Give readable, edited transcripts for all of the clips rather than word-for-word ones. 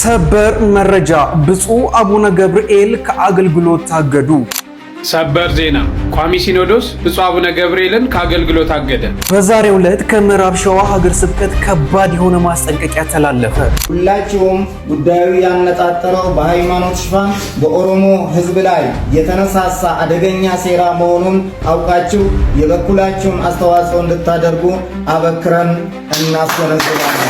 ሰበር መረጃ ብፁዕ አቡነ ገብርኤል ከአገልግሎት ታገዱ። ሰበር ዜና ቋሚ ሲኖዶስ ብፁዕ አቡነ ገብርኤልን ከአገልግሎት አገደ። በዛሬው ዕለት ከምዕራብ ሸዋ ሀገረ ስብከት ከባድ የሆነ ማስጠንቀቂያ ተላለፈ። ሁላችሁም ጉዳዩ ያነጣጠረው በሃይማኖት ሽፋን በኦሮሞ ሕዝብ ላይ የተነሳሳ አደገኛ ሴራ መሆኑን አውቃችሁ የበኩላችሁን አስተዋጽኦ እንድታደርጉ አበክረን እናስገነዝባለን።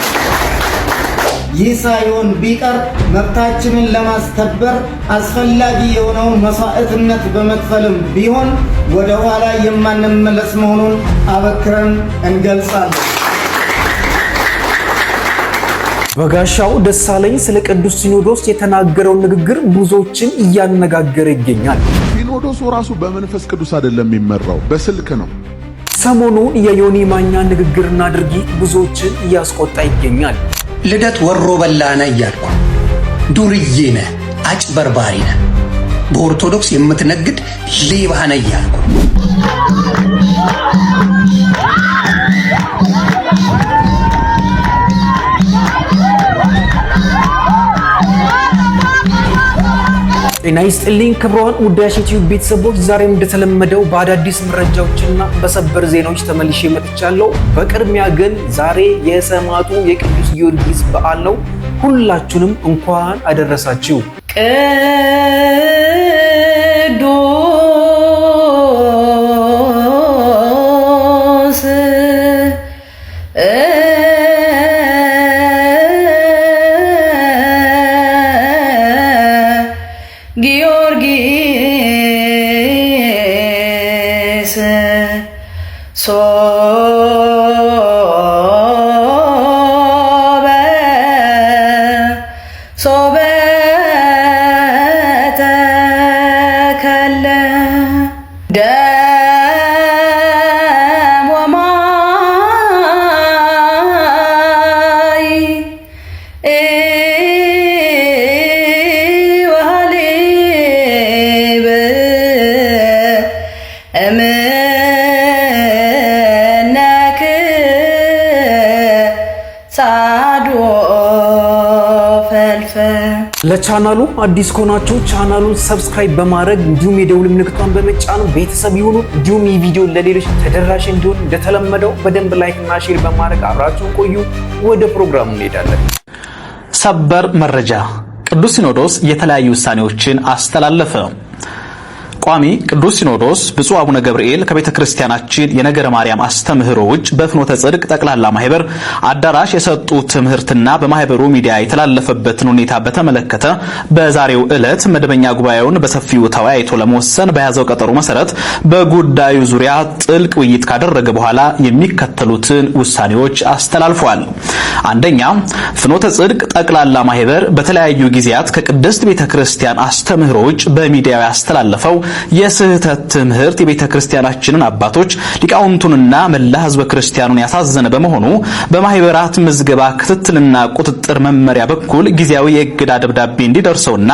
ይህ ሳይሆን ቢቀር መብታችንን ለማስከበር አስፈላጊ የሆነውን መስዋዕትነት በመክፈልም ቢሆን ወደ ኋላ የማንመለስ መሆኑን አበክረን እንገልጻለን። በጋሻው ደሳለኝ ስለ ቅዱስ ሲኖዶስ የተናገረው ንግግር ብዙዎችን እያነጋገረ ይገኛል። ሲኖዶሱ ራሱ በመንፈስ ቅዱስ አይደለም የሚመራው፣ በስልክ ነው። ሰሞኑን የዮኒ ማኛ ንግግርና ድርጊት ብዙዎችን እያስቆጣ ይገኛል። ልደት ወሮ በላነ እያልኩ ዱርዬ ነህ፣ አጭበርባሪ ነህ፣ በኦርቶዶክስ የምትነግድ ሌባ ነህ እያልኩ ጤና ይስጥልኝ ክብሯን ውዳሴ ዩቲዩብ ቤተሰቦች፣ ዛሬም እንደተለመደው በአዳዲስ መረጃዎችና በሰበር ዜናዎች ተመልሼ መጥቻለሁ። በቅድሚያ ግን ዛሬ የሰማዕቱ የቅዱስ ጊዮርጊስ በዓል ነው። ሁላችሁንም እንኳን አደረሳችሁ። ጊዮርጊስ ሶበ ተከለ ደም ወማይ ለቻናሉ አዲስ ከሆናችሁ ቻናሉን ሰብስክራይብ በማድረግ እንዲሁም የደውል ምልክቷን በመጫን ቤተሰብ ይሁኑ። እንዲሁም ይህ ቪዲዮ ለሌሎች ተደራሽ እንዲሆን እንደተለመደው በደንብ ላይክ እና ሼር በማድረግ አብራችሁን ቆዩ። ወደ ፕሮግራሙ እንሄዳለን። ሰበር መረጃ ቅዱስ ሲኖዶስ የተለያዩ ውሳኔዎችን አስተላለፈ። ቋሚ ቅዱስ ሲኖዶስ ብፁዕ አቡነ ገብርኤል ከቤተ ክርስቲያናችን የነገረ ማርያም አስተምህሮ ውጭ በፍኖተ ጽድቅ ጠቅላላ ማህበር አዳራሽ የሰጡት ትምህርትና በማህበሩ ሚዲያ የተላለፈበትን ሁኔታ በተመለከተ በዛሬው ዕለት መደበኛ ጉባኤውን በሰፊው ተወያይቶ ለመወሰን በያዘው ቀጠሮ መሰረት በጉዳዩ ዙሪያ ጥልቅ ውይይት ካደረገ በኋላ የሚከተሉትን ውሳኔዎች አስተላልፏል። አንደኛ፣ ፍኖተ ጽድቅ ጠቅላላ ማህበር በተለያዩ ጊዜያት ከቅድስት ቤተ ክርስቲያን አስተምህሮ ውጭ በሚዲያው ያስተላለፈው የስህተት ትምህርት የቤተ ክርስቲያናችንን አባቶች ሊቃውንቱንና መላ ሕዝበ ክርስቲያኑን ያሳዘነ በመሆኑ በማህበራት ምዝገባ ክትትልና ቁጥጥር መመሪያ በኩል ጊዜያዊ የእገዳ ደብዳቤ እንዲደርሰውና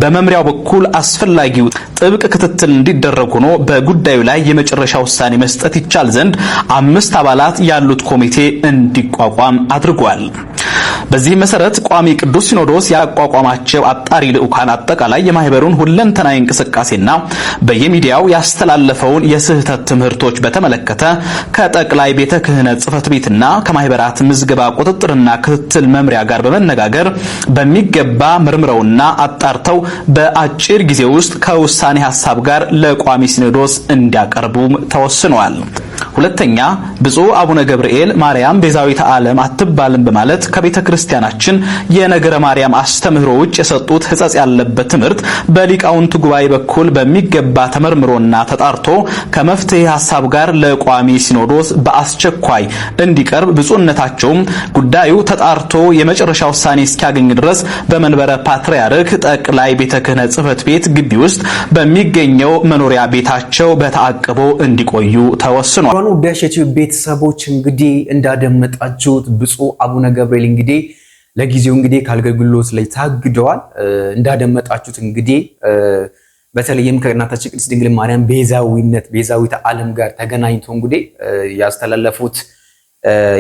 በመምሪያው በኩል አስፈላጊው ጥብቅ ክትትል እንዲደረግ ሆኖ በጉዳዩ ላይ የመጨረሻ ውሳኔ መስጠት ይቻል ዘንድ 5 አባላት ያሉት ኮሚቴ እንዲቋቋም አድርጓል። በዚህ መሰረት ቋሚ ቅዱስ ሲኖዶስ ያቋቋማቸው አጣሪ ልዑካን አጠቃላይ የማህበሩን ሁለንተናዊ እንቅስቃሴና በየሚዲያው ያስተላለፈውን የስህተት ትምህርቶች በተመለከተ ከጠቅላይ ቤተ ክህነት ጽሕፈት ቤትና ከማህበራት ምዝገባ ቁጥጥርና ክትትል መምሪያ ጋር በመነጋገር በሚገባ መርምረውና አጣርተው በአጭር ጊዜ ውስጥ ከውሳኔ ሐሳብ ጋር ለቋሚ ሲኖዶስ እንዲያቀርቡም ተወስኗል። ሁለተኛ፣ ብፁዕ አቡነ ገብርኤል ማርያም ቤዛዊተ ዓለም አትባልም በማለት ከቤተ ክርስቲያናችን የነገረ ማርያም አስተምህሮ ውጭ የሰጡት ሕጸጽ ያለበት ትምህርት በሊቃውንቱ ጉባኤ በኩል በሚገባ ተመርምሮና ተጣርቶ ከመፍትሄ ሐሳብ ጋር ለቋሚ ሲኖዶስ በአስቸኳይ እንዲቀርብ ብፁዕነታቸውም ጉዳዩ ተጣርቶ የመጨረሻ ውሳኔ እስኪያገኝ ድረስ በመንበረ ፓትርያርክ ጠቅላይ ቤተ ክህነት ጽሕፈት ቤት ግቢ ውስጥ በሚገኘው መኖሪያ ቤታቸው በተአቅቦ እንዲቆዩ ተወስኗል። ውዳሴ ዩቲዩብ ቤተሰቦች እንግዲህ እንዳደመጣችሁት ብፁዕ አቡነ ገብርኤል እንግዲህ ለጊዜው እንግዲህ ከአገልግሎት ላይ ታግደዋል። እንዳደመጣችሁት እንግዲህ በተለይም ከእናታችን ቅድስት ድንግል ማርያም ቤዛዊተ ዓለም ጋር ተገናኝቶ እንግዲህ ያስተላለፉት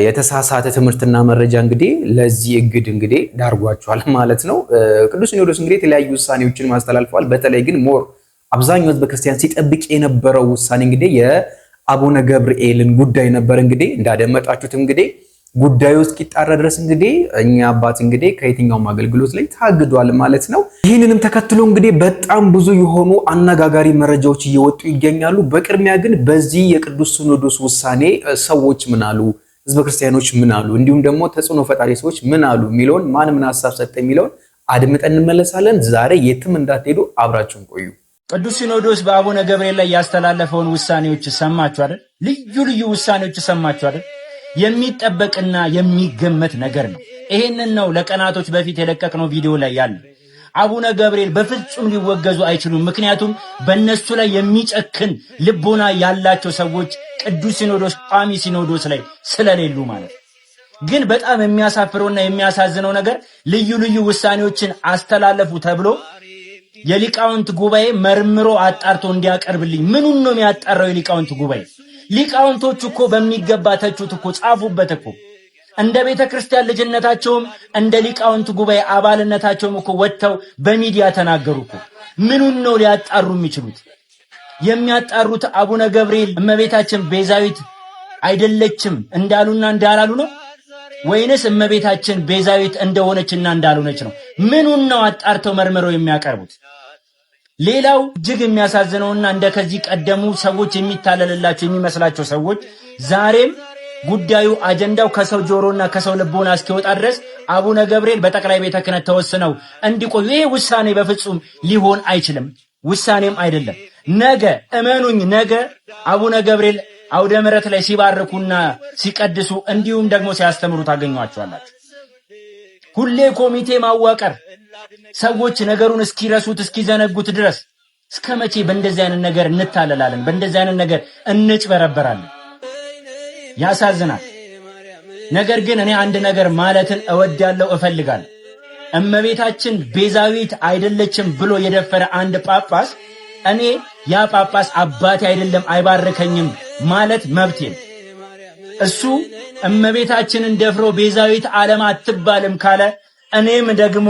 የተሳሳተ ትምህርትና መረጃ እንግዲህ ለዚህ እግድ እንግዲህ ዳርጓቸዋል ማለት ነው። ቅዱስ ሲኖዶስ እንግዲህ የተለያዩ ውሳኔዎችን ማስተላልፈዋል። በተለይ ግን ሞር አብዛኛው ሕዝበ ክርስቲያን ሲጠብቅ የነበረው ውሳኔ እንግዲህ የአቡነ ገብርኤልን ጉዳይ ነበር። እንግዲህ እንዳደመጣችሁት እንግዲህ ጉዳዩ እስኪጣራ ድረስ እንግዲህ እኛ አባት እንግዲህ ከየትኛውም አገልግሎት ላይ ታግዷል ማለት ነው። ይህንንም ተከትሎ እንግዲህ በጣም ብዙ የሆኑ አነጋጋሪ መረጃዎች እየወጡ ይገኛሉ። በቅድሚያ ግን በዚህ የቅዱስ ሲኖዶስ ውሳኔ ሰዎች ምን አሉ፣ ሕዝበ ክርስቲያኖች ምን አሉ፣ እንዲሁም ደግሞ ተጽዕኖ ፈጣሪ ሰዎች ምን አሉ የሚለውን ማን ምን ሀሳብ ሰጠ የሚለውን አድምጠን እንመለሳለን። ዛሬ የትም እንዳትሄዱ አብራችሁን ቆዩ። ቅዱስ ሲኖዶስ በአቡነ ገብርኤል ላይ ያስተላለፈውን ውሳኔዎች ሰማችሁ አይደል? ልዩ ልዩ ውሳኔዎች ሰማችሁ አይደል? የሚጠበቅና የሚገመት ነገር ነው። ይሄንን ነው ለቀናቶች በፊት የለቀቅነው ቪዲዮ ላይ ያለ። አቡነ ገብርኤል በፍጹም ሊወገዙ አይችሉም። ምክንያቱም በእነሱ ላይ የሚጨክን ልቦና ያላቸው ሰዎች ቅዱስ ሲኖዶስ ቋሚ ሲኖዶስ ላይ ስለሌሉ ማለት። ግን በጣም የሚያሳፍረውና የሚያሳዝነው ነገር ልዩ ልዩ ውሳኔዎችን አስተላለፉ ተብሎ የሊቃውንት ጉባኤ መርምሮ አጣርቶ እንዲያቀርብልኝ። ምኑን ነው የሚያጣራው የሊቃውንት ጉባኤ? ሊቃውንቶቹ እኮ በሚገባ ተቹት እኮ ጻፉበት እኮ። እንደ ቤተ ክርስቲያን ልጅነታቸውም እንደ ሊቃውንት ጉባኤ አባልነታቸውም እኮ ወጥተው በሚዲያ ተናገሩ እኮ። ምኑን ነው ሊያጣሩ የሚችሉት? የሚያጣሩት አቡነ ገብርኤል እመቤታችን ቤዛዊት አይደለችም እንዳሉና እንዳላሉ ነው ወይንስ እመቤታችን ቤዛዊት እንደሆነችና እንዳልሆነች ነው? ምኑን ነው አጣርተው መርምረው የሚያቀርቡት? ሌላው እጅግ የሚያሳዝነውና እንደ ከዚህ ቀደሙ ሰዎች የሚታለልላቸው የሚመስላቸው ሰዎች ዛሬም ጉዳዩ አጀንዳው ከሰው ጆሮና ከሰው ልቦና እስኪወጣ ድረስ አቡነ ገብርኤል በጠቅላይ ቤተ ክህነት ተወስነው እንዲቆዩ። ይሄ ውሳኔ በፍጹም ሊሆን አይችልም፣ ውሳኔም አይደለም። ነገ እመኑኝ፣ ነገ አቡነ ገብርኤል አውደ ምሕረት ላይ ሲባርኩና ሲቀድሱ እንዲሁም ደግሞ ሲያስተምሩ ታገኟቸዋላችሁ። ሁሌ ኮሚቴ ማዋቀር ሰዎች ነገሩን እስኪረሱት እስኪዘነጉት ድረስ እስከ መቼ በእንደዚህ አይነት ነገር እንታለላለን? በእንደዚህ አይነት ነገር እንጭበረበራለን? ያሳዝናል። ነገር ግን እኔ አንድ ነገር ማለትን እወዳለሁ፣ እፈልጋለሁ። እመቤታችን ቤዛዊት አይደለችም ብሎ የደፈረ አንድ ጳጳስ እኔ ያ ጳጳስ አባቴ አይደለም አይባርከኝም ማለት መብቴ ነው። እሱ እመቤታችንን ደፍሮ ቤዛዊት ዓለም አትባልም ካለ እኔም ደግሞ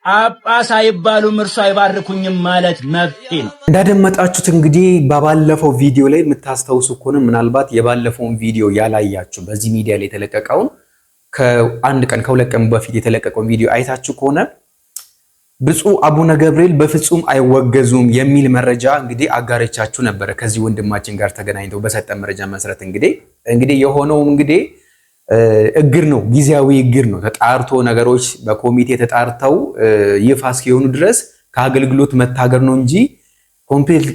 ጳጳስ አይባሉም እርሱ አይባርኩኝም ማለት መብቴ ነው። እንዳደመጣችሁት እንግዲህ ባለፈው ቪዲዮ ላይ የምታስታውሱ ከሆነ ምናልባት የባለፈውን ቪዲዮ ያላያችሁ በዚህ ሚዲያ ላይ የተለቀቀውን ከአንድ ቀን ከሁለት ቀን በፊት የተለቀቀውን ቪዲዮ አይታችሁ ከሆነ ብፁዕ አቡነ ገብርኤል በፍጹም አይወገዙም የሚል መረጃ እንግዲህ አጋረቻችሁ ነበረ። ከዚህ ወንድማችን ጋር ተገናኝተው በሰጠ መረጃ መሰረት እንግዲህ የሆነው እንግዲህ እግር ነው፣ ጊዜያዊ እግር ነው። ተጣርቶ ነገሮች በኮሚቴ ተጣርተው ይፋ እስኪሆኑ ድረስ ከአገልግሎት መታገር ነው እንጂ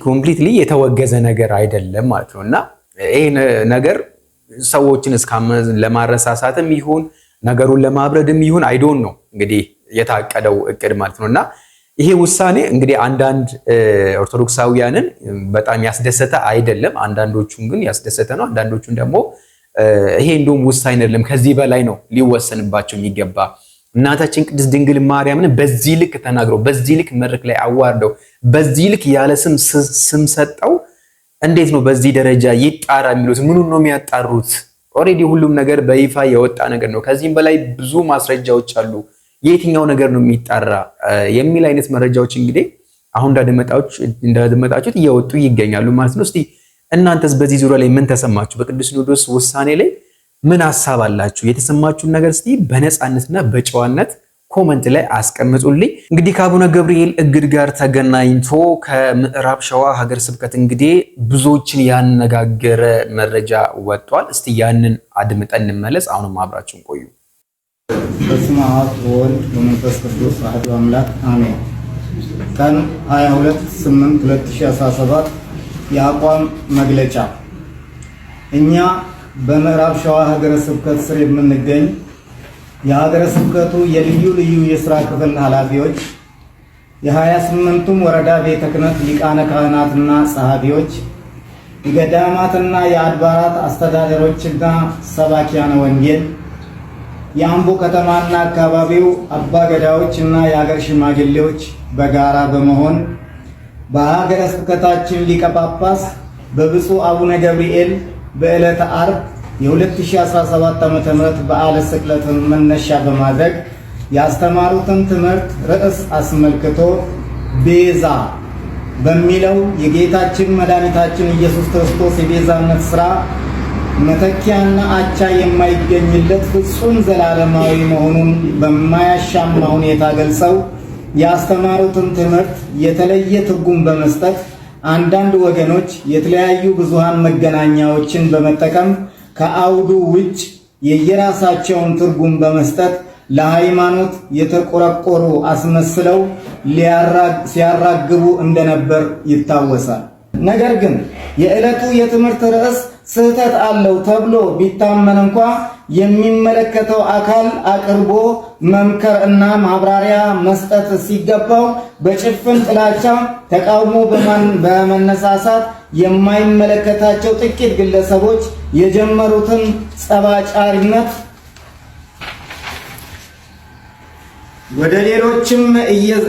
ኮምፕሊትሊ የተወገዘ ነገር አይደለም ማለት ነው። እና ይሄ ነገር ሰዎችን እስካመን ለማረሳሳትም ይሁን ነገሩን ለማብረድም ይሁን አይዶን ነው እንግዲህ የታቀደው እቅድ ማለት ነውና ይሄ ውሳኔ እንግዲህ አንዳንድ ኦርቶዶክሳውያንን በጣም ያስደሰተ አይደለም። አንዳንዶቹን ግን ያስደሰተ ነው። አንዳንዶቹን ደግሞ ይሄ እንደውም ውሳኔ አይደለም፣ ከዚህ በላይ ነው ሊወሰንባቸው የሚገባ። እናታችን ቅድስት ድንግል ማርያምን በዚህ ልክ ተናግረው በዚህ ልክ መድረክ ላይ አዋርደው በዚህ ልክ ያለ ስም ሰጠው እንዴት ነው በዚህ ደረጃ ይጣራ የሚሉት? ምኑን ነው የሚያጣሩት? ኦሬዲ ሁሉም ነገር በይፋ የወጣ ነገር ነው። ከዚህም በላይ ብዙ ማስረጃዎች አሉ። የትኛው ነገር ነው የሚጣራ የሚል አይነት መረጃዎች እንግዲህ አሁን እንዳደመጣችሁት እየወጡ ይገኛሉ ማለት ነው። እስቲ እናንተስ በዚህ ዙሪያ ላይ ምን ተሰማችሁ? በቅዱስ ሲኖዶስ ውሳኔ ላይ ምን ሐሳብ አላችሁ? የተሰማችሁን ነገር እስቲ በነፃነትና በጨዋነት ኮመንት ላይ አስቀምጡልኝ። እንግዲህ ከአቡነ ገብርኤል እግድ ጋር ተገናኝቶ ከምዕራብ ሸዋ ሀገረ ስብከት እንግዲህ ብዙዎችን ያነጋገረ መረጃ ወጥቷል። እስቲ ያንን አድምጠን እንመለስ። አሁንም አብራችሁን ቆዩ። በስመ አብ ወወልድ ወመንፈስ ቅዱስ አሐዱ አምላክ አሜን። ቀን 22/8/2017 የአቋም መግለጫ። እኛ በምዕራብ ሸዋ ሀገረ ስብከት ስር የምንገኝ የሀገረ ስብከቱ የልዩ ልዩ የሥራ ክፍል ኃላፊዎች፣ የ28ቱም ወረዳ ቤተ ክህነት ሊቃነ ካህናትና ጸሐፊዎች፣ የገዳማትና የአድባራት አስተዳደሮችና ሰባኪያነ ወንጌል፣ የአምቦ ከተማና አካባቢው አባገዳዎችና የሀገር ሽማግሌዎች በጋራ በመሆን በሀገረ ስብከታችን ሊቀ ጳጳስ በብፁዕ አቡነ ገብርኤል በዕለተ ዓርብ የ2017 ዓ.ም በዓለ ስቅለትን መነሻ በማድረግ ያስተማሩትን ትምህርት ርዕስ አስመልክቶ ቤዛ በሚለው የጌታችን መድኃኒታችን ኢየሱስ ክርስቶስ የቤዛነት ሥራ መተኪያና አቻ የማይገኝለት ፍጹም ዘላለማዊ መሆኑን በማያሻማ ሁኔታ ገልጸው ያስተማሩትን ትምህርት የተለየ ትርጉም በመስጠት አንዳንድ ወገኖች የተለያዩ ብዙሃን መገናኛዎችን በመጠቀም ከአውዱ ውጭ የየራሳቸውን ትርጉም በመስጠት ለሃይማኖት የተቆረቆሩ አስመስለው ሲያራግቡ እንደነበር ይታወሳል። ነገር ግን የዕለቱ የትምህርት ርዕስ ስህተት አለው ተብሎ ቢታመን እንኳ የሚመለከተው አካል አቅርቦ መምከር እና ማብራሪያ መስጠት ሲገባው በጭፍን ጥላቻ ተቃውሞ በመነሳሳት የማይመለከታቸው ጥቂት ግለሰቦች የጀመሩትን ጸባጫሪነት ወደ ሌሎችም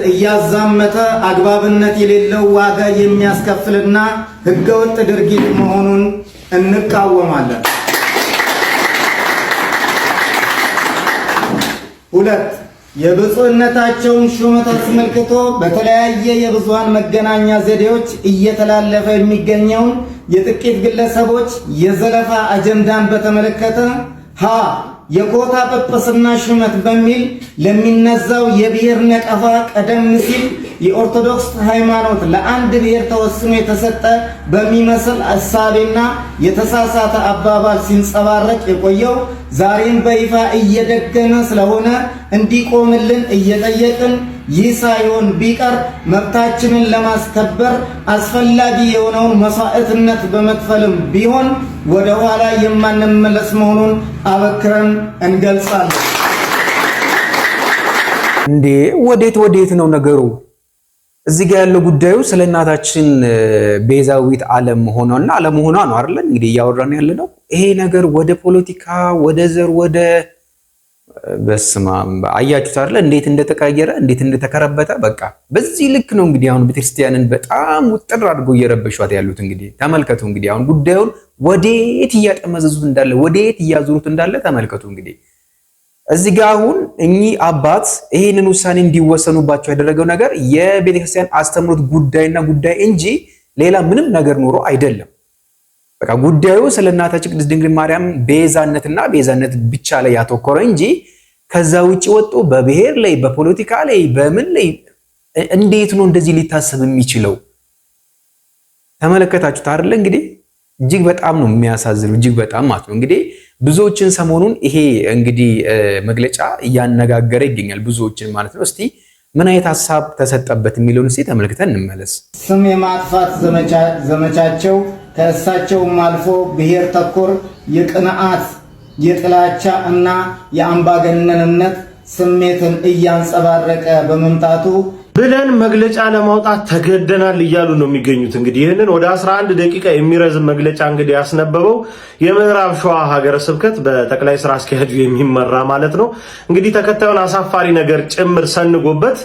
እያዛመተ አግባብነት የሌለው ዋጋ የሚያስከፍልና ሕገወጥ ድርጊት መሆኑን እንቃወማለን። 2. የብፁዕነታቸውን ሹመት አስመልክቶ በተለያየ የብዙሃን መገናኛ ዘዴዎች እየተላለፈ የሚገኘውን የጥቂት ግለሰቦች የዘለፋ አጀንዳን በተመለከተ የኮታ ጵጵስና ሹመት በሚል ለሚነዛው የብሔር ነቀፋ ቀደም ሲል የኦርቶዶክስ ሃይማኖት ለአንድ ብሔር ተወስኖ የተሰጠ በሚመስል እሳቤና የተሳሳተ አባባል ሲንጸባረቅ የቆየው ዛሬም በይፋ እየደገመ ስለሆነ እንዲቆምልን እየጠየቅን ይህ ሳይሆን ቢቀር መብታችንን ለማስከበር አስፈላጊ የሆነውን መስዋዕትነት በመክፈልም ቢሆን ወደ ኋላ የማንመለስ መሆኑን አበክረን እንገልጻለን። እንዴ ወዴት ነው ነገሩ? እዚህ ጋር ያለው ጉዳዩ ስለ እናታችን ቤዛዊት ዓለም ሆኖና አለመሆኗ ነው አይደል? እንግዲህ እያወራን ያለ ነው። ይሄ ነገር ወደ ፖለቲካ፣ ወደ ዘር፣ ወደ በስማም አያችሁት አይደል? እንዴት እንደተቀየረ እንዴት እንደተከረበተ በቃ በዚህ ልክ ነው እንግዲህ አሁን ቤተክርስቲያንን በጣም ውጥር አድርገው እየረበሿት ያሉት። እንግዲህ ተመልከቱ። እንግዲህ አሁን ጉዳዩን ወዴት እያጠመዘዙት እንዳለ ወዴት እያዞሩት እንዳለ ተመልከቱ። እንግዲህ እዚህ ጋር አሁን እኚህ አባት ይሄንን ውሳኔ እንዲወሰኑባቸው ያደረገው ነገር የቤተክርስቲያን አስተምሮት ጉዳይና ጉዳይ እንጂ ሌላ ምንም ነገር ኖሮ አይደለም። በቃ ጉዳዩ ስለ እናታችን ቅድስት ድንግል ማርያም ቤዛነትና ቤዛነት ብቻ ላይ ያተኮረ እንጂ ከዛ ውጪ ወጥቶ በብሔር ላይ በፖለቲካ ላይ በምን ላይ እንዴት ነው እንደዚህ ሊታሰብ የሚችለው? ተመለከታችሁት አይደል? እንግዲህ እጅግ በጣም ነው የሚያሳዝነው፣ እጅግ በጣም ማለት ነው። እንግዲህ ብዙዎችን ሰሞኑን ይሄ እንግዲህ መግለጫ እያነጋገረ ይገኛል፣ ብዙዎችን ማለት ነው። እስቲ ምን አይነት ሐሳብ ተሰጠበት የሚለውን እስቲ ተመልክተን እንመለስ። ስም የማጥፋት ዘመቻቸው ከእሳቸውም አልፎ ብሔር ተኮር የቅንዓት የጥላቻ እና የአምባገነንነት ስሜትን እያንጸባረቀ በመምጣቱ ብለን መግለጫ ለማውጣት ተገደናል እያሉ ነው የሚገኙት። እንግዲህ ይህንን ወደ 11 ደቂቃ የሚረዝም መግለጫ እንግዲህ ያስነበበው የምዕራብ ሸዋ ሀገረ ስብከት በጠቅላይ ስራ አስኪያጁ የሚመራ ማለት ነው። እንግዲህ ተከታዩን አሳፋሪ ነገር ጭምር ሰንጎበት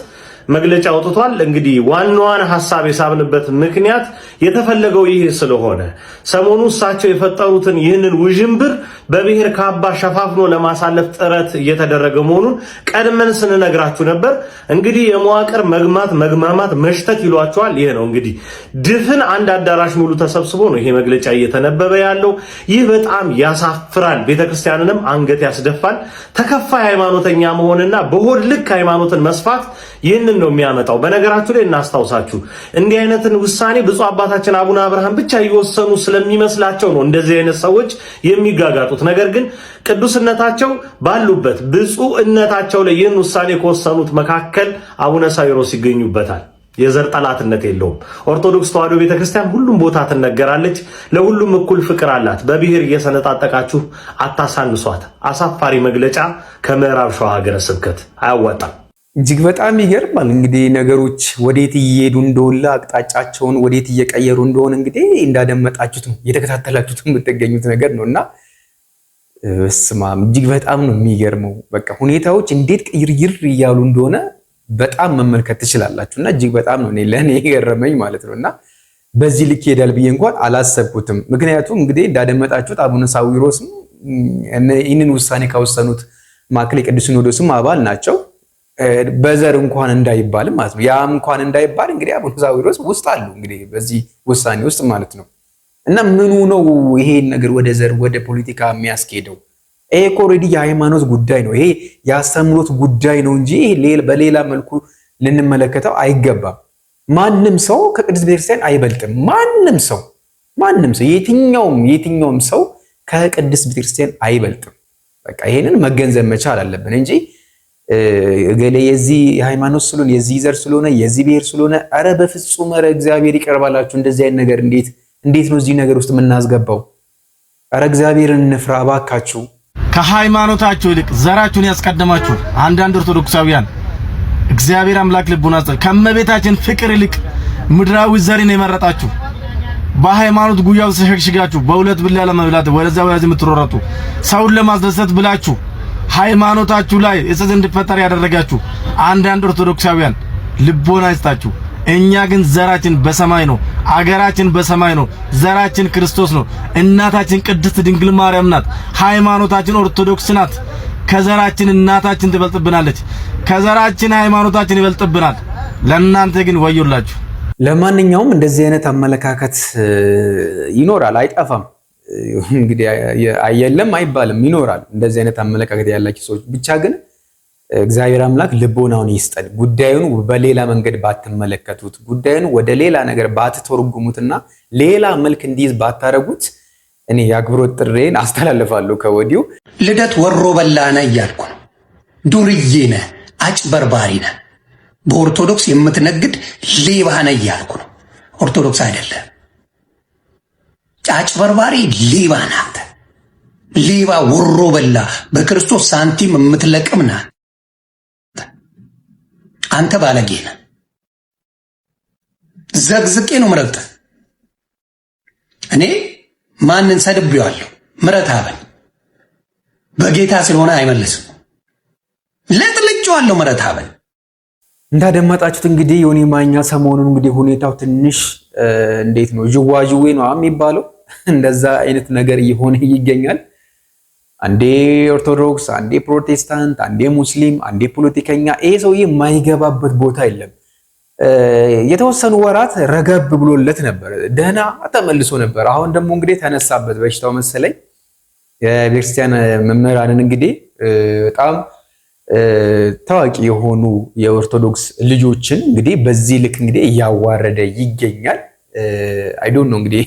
መግለጫ አውጥቷል። እንግዲህ ዋናዋን ሐሳብ የሳብንበት ምክንያት የተፈለገው ይህ ስለሆነ ሰሞኑ እሳቸው የፈጠሩትን ይህንን ውዥንብር በብሔር ካባ ሸፋፍኖ ለማሳለፍ ጥረት እየተደረገ መሆኑን ቀድመን ስንነግራችሁ ነበር። እንግዲህ የመዋቅር መግማማት መሽተት ይሏቸዋል። ይሄ ነው እንግዲህ ድፍን አንድ አዳራሽ ሙሉ ተሰብስቦ ነው ይሄ መግለጫ እየተነበበ ያለው። ይህ በጣም ያሳፍራል፣ ቤተክርስቲያንንም አንገት ያስደፋል። ተከፋይ ሃይማኖተኛ መሆንና በሆድ ልክ ሃይማኖትን መስፋት ይህንን ነው የሚያመጣው። በነገራችሁ ላይ እናስታውሳችሁ፣ እንዲህ አይነትን ውሳኔ ብፁዕ አባታችን አቡነ አብርሃም ብቻ እየወሰኑ ስለሚመስላቸው ነው እንደዚህ አይነት ሰዎች የሚጋጋጡት። ነገር ግን ቅዱስነታቸው ባሉበት ብፁዕነታቸው ላይ ይህን ውሳኔ ከወሰኑት መካከል አቡነ ሳይሮስ ይገኙበታል። የዘር ጠላትነት የለውም። ኦርቶዶክስ ተዋሕዶ ቤተክርስቲያን ሁሉም ቦታ ትነገራለች። ለሁሉም እኩል ፍቅር አላት። በብሔር እየሰነጣጠቃችሁ አታሳንሷት። አሳፋሪ መግለጫ ከምዕራብ ሸዋ ሀገረ ስብከት አያዋጣም። እጅግ በጣም ይገርማል። እንግዲህ ነገሮች ወዴት እየሄዱ እንደሆነ አቅጣጫቸውን ወዴት እየቀየሩ እንደሆነ እንግዲህ እንዳደመጣችሁትም እየተከታተላችሁት የምትገኙት ነገር ነውና እስማም እጅግ በጣም ነው የሚገርመው። በቃ ሁኔታዎች እንዴት ቅይርይር እያሉ እንደሆነ በጣም መመልከት ትችላላችሁና እጅግ በጣም ነው ለኔ የገረመኝ ማለት ነውና በዚህ ልክ ይሄዳል ብዬ እንኳን አላሰብኩትም። ምክንያቱም እንግዲህ እንዳደመጣችሁት አቡነ ሳዊሮስ ይህንን ውሳኔ ካወሰኑት ማዕከል የቅዱስ ሲኖዶስም አባል ናቸው። በዘር እንኳን እንዳይባል ማለት ነው። ያም እንኳን እንዳይባል እንግዲህ አቡነ ሳዊሮስ ውስጥ አሉ እንግዲህ በዚህ ውሳኔ ውስጥ ማለት ነው። እና ምኑ ነው ይሄን ነገር ወደ ዘር ወደ ፖለቲካ የሚያስኬደው? ይሄ እኮ ኦልሬዲ የሃይማኖት ጉዳይ ነው። ይሄ የአስተምህሮት ጉዳይ ነው እንጂ በሌላ መልኩ ልንመለከተው አይገባም። ማንም ሰው ከቅድስት ቤተክርስቲያን አይበልጥም። ማንም ሰው የትኛውም ሰው ከቅድስት ቤተክርስቲያን አይበልጥም። በቃ ይሄንን መገንዘብ መቻል አለብን እንጂ እገሌ የዚህ ሃይማኖት ስለሆነ የዚህ ዘር ስለሆነ የዚህ ብሔር ስለሆነ ኧረ በፍጹም ኧረ እግዚአብሔር ይቀርባላችሁ። እንደዚህ አይነት ነገር እንዴት ነው እዚህ ነገር ውስጥ የምናስገባው? ኧረ እግዚአብሔርን እንፍራ እባካችሁ። ከሃይማኖታችሁ ይልቅ ዘራችሁን ያስቀደማችሁ አንዳንድ ኦርቶዶክሳውያን እግዚአብሔር አምላክ ልቡና ከመቤታችን ፍቅር ይልቅ ምድራዊ ዘርን የመረጣችሁ በሃይማኖት ጉያው ተሸግሽጋችሁ በሁለት ብላ ለመብላት ወደዛ ወደዚህ የምትሮረጡ ሰውን ለማስደሰት ብላችሁ ሃይማኖታችሁ ላይ እጽጽ እንዲፈጠር ያደረጋችሁ አንዳንድ ኦርቶዶክሳውያን ልቦና ይስጣችሁ። እኛ ግን ዘራችን በሰማይ ነው፣ አገራችን በሰማይ ነው፣ ዘራችን ክርስቶስ ነው፣ እናታችን ቅድስት ድንግል ማርያም ናት፣ ሃይማኖታችን ኦርቶዶክስ ናት። ከዘራችን እናታችን ትበልጥብናለች፣ ከዘራችን ሃይማኖታችን ይበልጥብናል። ለእናንተ ግን ወዮላችሁ። ለማንኛውም እንደዚህ አይነት አመለካከት ይኖራል፣ አይጠፋም። እንግዲህ የለም አይባልም፣ ይኖራል እንደዚህ አይነት አመለካከት ያላችሁ ሰዎች። ብቻ ግን እግዚአብሔር አምላክ ልቦናውን ይስጠን። ጉዳዩን በሌላ መንገድ ባትመለከቱት፣ ጉዳዩን ወደ ሌላ ነገር ባትተረጉሙትና ሌላ መልክ እንዲይዝ ባታረጉት እኔ የአክብሮት ጥሬን አስተላልፋለሁ ከወዲሁ። ልደት ወሮ በላነ እያልኩ ነው። ዱርዬ ነህ፣ አጭበርባሪ ነህ፣ በኦርቶዶክስ የምትነግድ ሌባ ነህ እያልኩ ነው። ኦርቶዶክስ አይደለም፣ አጭበርባሪ ሌባ ነህ አንተ። ሌባ ወሮ በላ በክርስቶስ ሳንቲም የምትለቅም ነህ አንተ። ባለጌ ነህ። ዘግዝቄ ነው ምረጥ። እኔ ማንን ሰድቤዋለሁ? ምረት አበል በጌታ ስለሆነ አይመልስም። ለጥልጬዋለሁ ምረት አበል። እንዳደመጣችሁት እንግዲህ ዮኒ ማኛ ሰሞኑን እንግዲህ ሁኔታው ትንሽ እንዴት ነው ጅዋጅዌ ነው የሚባለው፣ እንደዛ አይነት ነገር እየሆነ ይገኛል። አንዴ ኦርቶዶክስ፣ አንዴ ፕሮቴስታንት፣ አንዴ ሙስሊም፣ አንዴ ፖለቲከኛ። ይሄ ሰውዬ የማይገባበት ቦታ የለም። የተወሰኑ ወራት ረገብ ብሎለት ነበር፣ ደህና ተመልሶ ነበር። አሁን ደግሞ እንግዲህ ተነሳበት በሽታው መሰለኝ። የቤተክርስቲያን መምህራንን እንግዲህ በጣም ታዋቂ የሆኑ የኦርቶዶክስ ልጆችን እንግዲህ በዚህ ልክ እንግዲህ እያዋረደ ይገኛል። አይ ዶንት ኖ እንግዲህ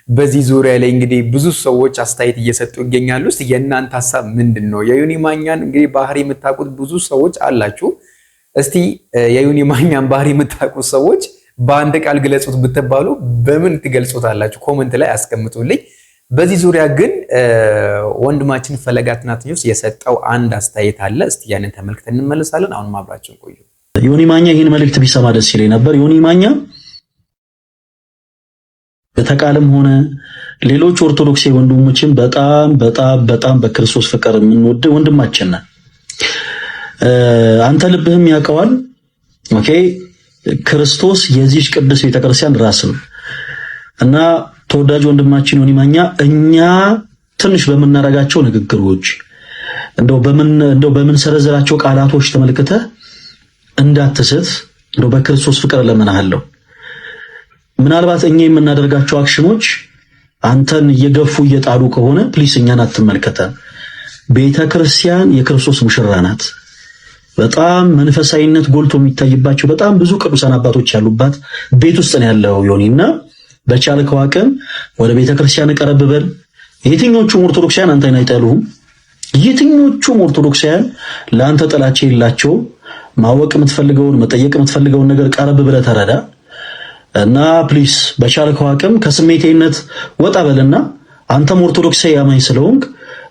በዚህ ዙሪያ ላይ እንግዲህ ብዙ ሰዎች አስተያየት እየሰጡ ይገኛሉ። እስቲ የእናንተ ሐሳብ ምንድን ነው? የዮኒ ማኛን እንግዲህ ባህሪ የምታውቁት ብዙ ሰዎች አላችሁ። እስቲ የዮኒ ማኛን ባህሪ የምታውቁት ሰዎች በአንድ ቃል ግለጹት ብትባሉ በምን ትገልጹታላችሁ? ኮመንት ላይ አስቀምጡልኝ። በዚህ ዙሪያ ግን ወንድማችን ፈለገ አትናትዮስ የሰጠው አንድ አስተያየት አለ። እስቲ ያንን ተመልክተን እንመለሳለን። አሁን አብራችሁን ቆዩ። ዮኒ ማኛ ይህን መልእክት ቢሰማ ደስ ይለኝ ነበር። ዮኒ ማኛ በተቃልም ሆነ ሌሎች ኦርቶዶክስ ወንድሞችን በጣም በክርስቶስ ፍቅር የምንወድ ወንድማችን ነን። አንተ ልብህም ያውቀዋል። ኦኬ፣ ክርስቶስ የዚህች ቅዱስ ቤተክርስቲያን ራስ ነው እና ተወዳጅ ወንድማችን ዮኒ ማኛ እኛ ትንሽ በምናረጋቸው ንግግሮች እንደው በምንሰረዝራቸው ቃላቶች ተመልክተህ እንዳትስት እንደው በክርስቶስ ፍቅር ለምንሃለሁ። ምናልባት እኛ የምናደርጋቸው አክሽኖች አንተን እየገፉ እየጣሉ ከሆነ ፕሊስ እኛን አትመልከተን። ቤተክርስቲያን የክርስቶስ ሙሽራ ናት። በጣም መንፈሳዊነት ጎልቶ የሚታይባቸው በጣም ብዙ ቅዱሳን አባቶች ያሉባት ቤት ውስጥ ነው ያለው ዮኒና በቻልከው አቅም ወደ ቤተክርስቲያን ቀረብ በል። የትኞቹም ኦርቶዶክሳውያን አንተን አይጠሉህም። የትኞቹም ኦርቶዶክሳውያን ለአንተ ጥላቻ የላቸውም። ማወቅ የምትፈልገውን መጠየቅ የምትፈልገውን ነገር ቀረብ ብለህ ተረዳ እና ፕሊስ በቻልከው አቅም ከስሜቴነት ወጣ በልና አንተም ኦርቶዶክሳዊ አማኝ ስለሆንክ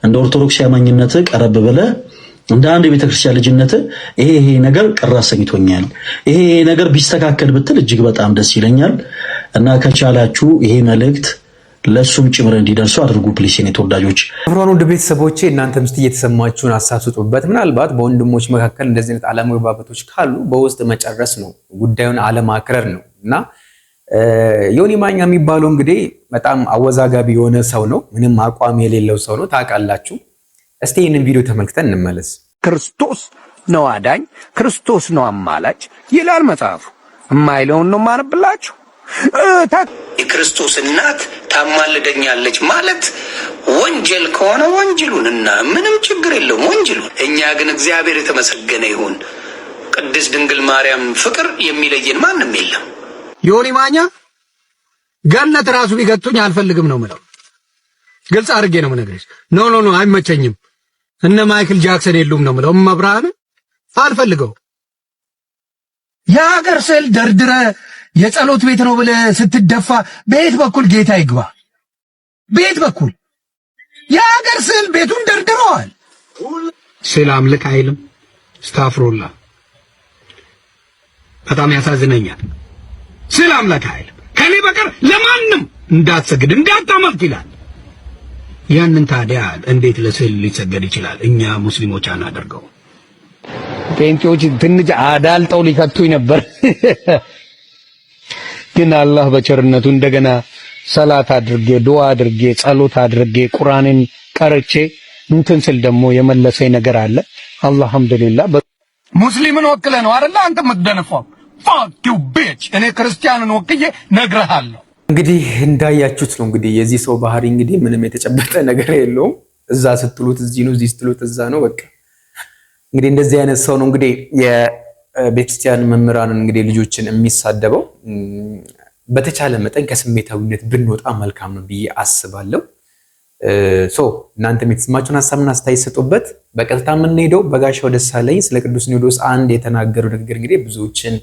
እንደ ኦርቶዶክሳዊ አማኝነት ቀረብ ብለህ እንደ አንድ የቤተክርስቲያን ልጅነት ይሄ ነገር ቅር አሰኝቶኛል፣ ይሄ ነገር ቢስተካከል ብትል እጅግ በጣም ደስ ይለኛል እና ከቻላችሁ ይሄ መልእክት ለሱም ጭምር እንዲደርሱ አድርጉ ፕሊስ። የኔ ተወዳጆች አብራኑ ወደ ቤተሰቦቼ እናንተም እስቲ እየተሰማችሁን አሳስጡበት። ምናልባት በወንድሞች መካከል እንደዚህ አይነት አለመግባባቶች ካሉ በውስጥ መጨረስ ነው፣ ጉዳዩን አለማክረር ነው እና ዮኒ ማኛ የሚባለው እንግዲህ በጣም አወዛጋቢ የሆነ ሰው ነው። ምንም አቋም የሌለው ሰው ነው ታውቃላችሁ። እስቲ ይህንን ቪዲዮ ተመልክተን እንመለስ። ክርስቶስ ነው አዳኝ፣ ክርስቶስ ነው አማላጭ ይላል መጽሐፉ። የማይለውን ነው ማነብላችሁ። የክርስቶስ እናት ታማልደኛለች ማለት ወንጀል ከሆነ ወንጀሉንና ምንም ችግር የለውም ወንጀሉን። እኛ ግን እግዚአብሔር የተመሰገነ ይሁን ቅድስት ድንግል ማርያም ፍቅር የሚለየን ማንም የለም። ዮኒ ማኛ ገነት ራሱ ቢገቱኝ አልፈልግም ነው የምለው። ግልጽ አድርጌ ነው የምነግርሽ። ኖ አይመቸኝም። እነ ማይክል ጃክሰን የሉም ነው የምለው። መብራን አልፈልገው። የሀገር ስዕል ደርድረ የጸሎት ቤት ነው ብለህ ስትደፋ በየት በኩል ጌታ ይግባ? በየት በኩል? የሀገር ስዕል ቤቱን ደርድረዋል። ስዕል አምልክ አይልም። ስታፍሮላ በጣም ያሳዝነኛል። ስዕል አምልክ አይልም። ከኔ በቀር ለማንም እንዳትሰግድ እንዳታመልክ ይላል። ያንን ታዲያ እንዴት ለስዕል ሊሰገድ ይችላል? እኛ ሙስሊሞች አናደርገው። ጴንጤዎች ትንሽ አዳልጠው ሊከቱኝ ነበር። ግን አላህ በቸርነቱ እንደገና ሰላት አድርጌ ዱዓ አድርጌ ጸሎት አድርጌ ቁርአንን ቀርቼ እንትን ስል ደግሞ የመለሰኝ ነገር አለ። አልሐምዱሊላህ። ሙስሊምን ወክለ ነው አይደል አንተ የምትደነፋው? ፋክ ዩ ቢች። እኔ ክርስቲያንን ወክዬ ነግሬሃለሁ። እንግዲህ እንዳያችሁት ነው እንግዲህ የዚህ ሰው ባህሪ እንግዲህ ምንም የተጨበጠ ነገር የለውም። እዛ ስትሉት እዚህ ነው፣ እዚህ ስትሉት እዛ ነው። በቃ እንግዲህ እንደዚህ አይነት ሰው ነው እንግዲህ የቤተክርስቲያን መምህራንን እንግዲህ ልጆችን የሚሳደበው። በተቻለ መጠን ከስሜታዊነት ብንወጣ መልካም ነው ብዬ አስባለሁ። እናንተ የተሰማችሁን ሀሳብና አስተያየት ሰጡበት። በቀጥታ የምንሄደው በጋሻው ደሳለኝ ስለ ቅዱስ ሲኖዶስ አንድ የተናገረው ንግግር እንግዲህ ብዙዎችን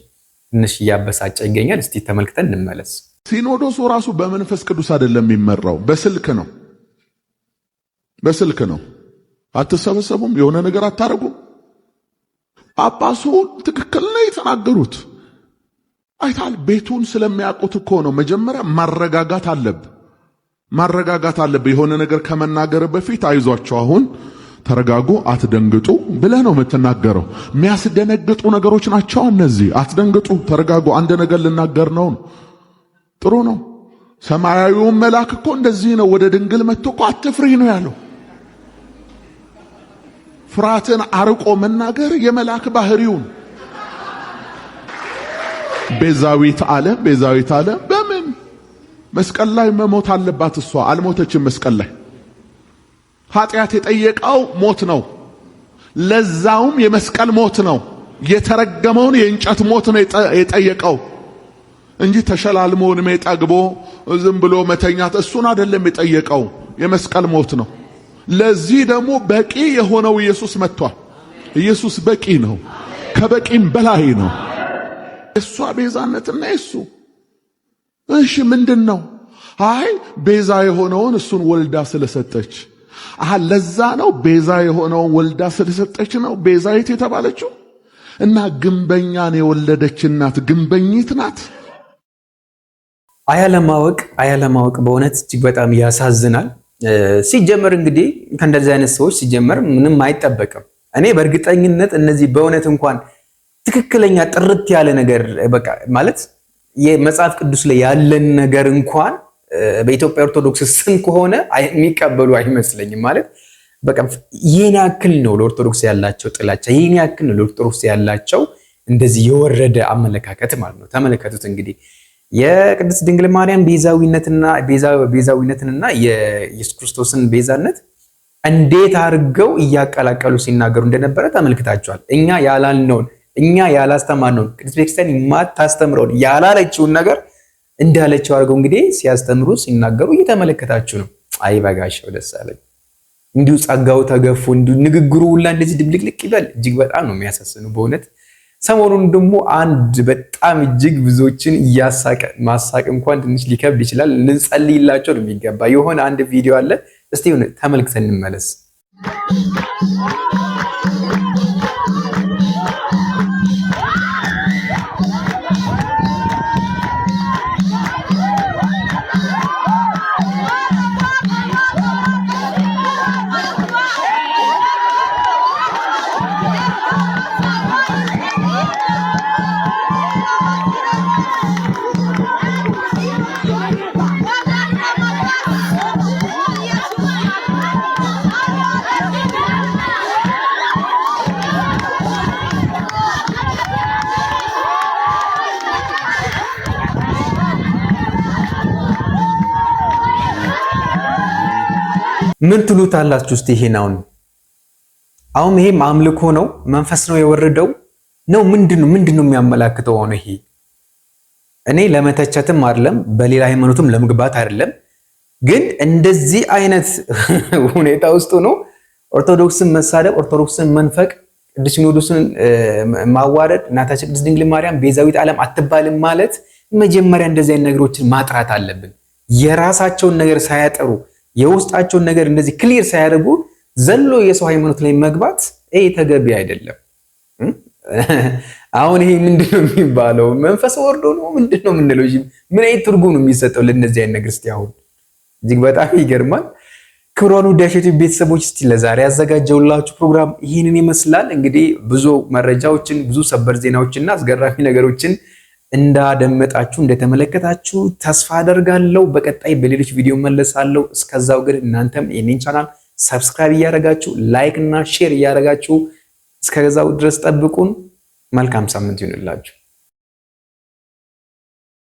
ትንሽ እያበሳጨ ይገኛል። እስቲ ተመልክተን እንመለስ። ሲኖዶሱ ራሱ በመንፈስ ቅዱስ አይደለም የሚመራው፣ በስልክ ነው። በስልክ ነው። አትሰበሰቡም፣ የሆነ ነገር አታረጉም። ጳጳሱ ትክክል ነው የተናገሩት። አይታል ቤቱን ስለሚያውቁት እኮ ነው። መጀመሪያ ማረጋጋት አለብ። የሆነ ነገር ከመናገር በፊት አይዟቸው፣ አሁን ተረጋጉ፣ አትደንግጡ ብለህ ነው የምትናገረው። የሚያስደነግጡ ነገሮች ናቸው እነዚህ። አትደንግጡ፣ ተረጋጉ፣ አንድ ነገር ልናገር ነው። ጥሩ ነው። ሰማያዊውን መልአክ እኮ እንደዚህ ነው ወደ ድንግል መጥቶ እኮ አትፍሪ ነው ያለው። ፍርሃትን አርቆ መናገር የመልአክ ባህሪውን። ቤዛዊት ዓለም በምን መስቀል ላይ መሞት አለባት? እሷ አልሞተችም። መስቀል ላይ ኃጢአት የጠየቀው ሞት ነው። ለዛውም የመስቀል ሞት ነው። የተረገመውን የእንጨት ሞት ነው የጠየቀው እንጂ ተሸላልሞ እድሜ ጠግቦ ዝም ብሎ መተኛት እሱን አይደለም የጠየቀው። የመስቀል ሞት ነው። ለዚህ ደግሞ በቂ የሆነው ኢየሱስ መጥቷል። ኢየሱስ በቂ ነው፣ ከበቂም በላይ ነው። እሷ ቤዛነትና እሱ እሺ ምንድነው? አይ ቤዛ የሆነውን እሱን ወልዳ ስለሰጠች። ለዛ ነው ቤዛ የሆነውን ወልዳ ስለሰጠች ነው ቤዛይት የተባለችው። እና ግንበኛን የወለደች እናት ግንበኝት ናት። አያለማወቅ በእውነት እጅግ በጣም ያሳዝናል። ሲጀመር እንግዲህ ከእንደዚህ አይነት ሰዎች ሲጀመር ምንም አይጠበቅም። እኔ በእርግጠኝነት እነዚህ በእውነት እንኳን ትክክለኛ ጥርት ያለ ነገር በቃ ማለት የመጽሐፍ ቅዱስ ላይ ያለን ነገር እንኳን በኢትዮጵያ ኦርቶዶክስ ስም ከሆነ የሚቀበሉ አይመስለኝም። ማለት በቃ ይሄን ያክል ነው ለኦርቶዶክስ ያላቸው ጥላቻ፣ ይሄን ያክል ነው ለኦርቶዶክስ ያላቸው እንደዚህ የወረደ አመለካከት ማለት ነው። ተመለከቱት እንግዲህ የቅድስት ድንግል ማርያም ቤዛዊነትንና የኢየሱስ ክርስቶስን ቤዛነት እንዴት አድርገው እያቀላቀሉ ሲናገሩ እንደነበረ ተመልክታችኋል። እኛ ያላልነውን እኛ ያላስተማርነውን ቅድስት ቤተክርስቲያን የማታስተምረውን ያላለችውን ነገር እንዳለችው አድርገው እንግዲህ ሲያስተምሩ ሲናገሩ እየተመለከታችሁ ነው። አይ በጋሻው ደሳለኝ እንዲሁ ጸጋው ተገፎ እንዲሁ ንግግሩ ሁላ እንደዚህ ድብልቅልቅ ይበል። እጅግ በጣም ነው የሚያሳዝነው በእውነት። ሰሞኑን ደግሞ አንድ በጣም እጅግ ብዙዎችን እያሳቀ ማሳቅ እንኳን ትንሽ ሊከብድ ይችላል። ልንጸልይላቸው ነው የሚገባ የሆነ አንድ ቪዲዮ አለ። እስቲ ተመልክተን እንመለስ። ምን ትሉታላችሁ እስቲ? ይሄን አሁን ይሄ አምልኮ ነው? መንፈስ ነው የወረደው ነው? ምንድነው የሚያመላክተው? ሆነ ይሄ እኔ ለመተቸትም አይደለም በሌላ ሃይማኖትም ለመግባት አይደለም፣ ግን እንደዚህ አይነት ሁኔታ ውስጥ ነው ኦርቶዶክስን መሳደብ፣ ኦርቶዶክስን መንፈቅ፣ ቅዱስ ሲኖዶስን ማዋረድ፣ እናታችን ቅድስት ድንግል ማርያም ቤዛዊት ዓለም አትባልም ማለት መጀመሪያ እንደዚህ አይነት ነገሮችን ማጥራት አለብን። የራሳቸውን ነገር ሳያጠሩ የውስጣቸውን ነገር እንደዚህ ክሊር ሳያደርጉ ዘሎ የሰው ሃይማኖት ላይ መግባት ይሄ ተገቢ አይደለም። አሁን ይሄ ምንድነው የሚባለው? መንፈስ ወርዶ ነው ምንድነው የምንለው? ምን አይነት ትርጉም ነው የሚሰጠው ለነዚህ አይነት ነገር? እስቲ አሁን እጅግ በጣም ይገርማል። ክብሯን ውዳሴት ቤተሰቦች እስቲ ለዛሬ ያዘጋጀውላችሁ ፕሮግራም ይህንን ይመስላል። እንግዲህ ብዙ መረጃዎችን ብዙ ሰበር ዜናዎችና አስገራሚ ነገሮችን እንዳደመጣችሁ እንደተመለከታችሁ ተስፋ አደርጋለሁ። በቀጣይ በሌሎች ቪዲዮ መለሳለሁ። እስከዛው ግን እናንተም ይህንን ቻናል ሰብስክራይብ እያደረጋችሁ ላይክ እና ሼር እያደረጋችሁ እስከዛው ድረስ ጠብቁን። መልካም ሳምንት ይሁንላችሁ።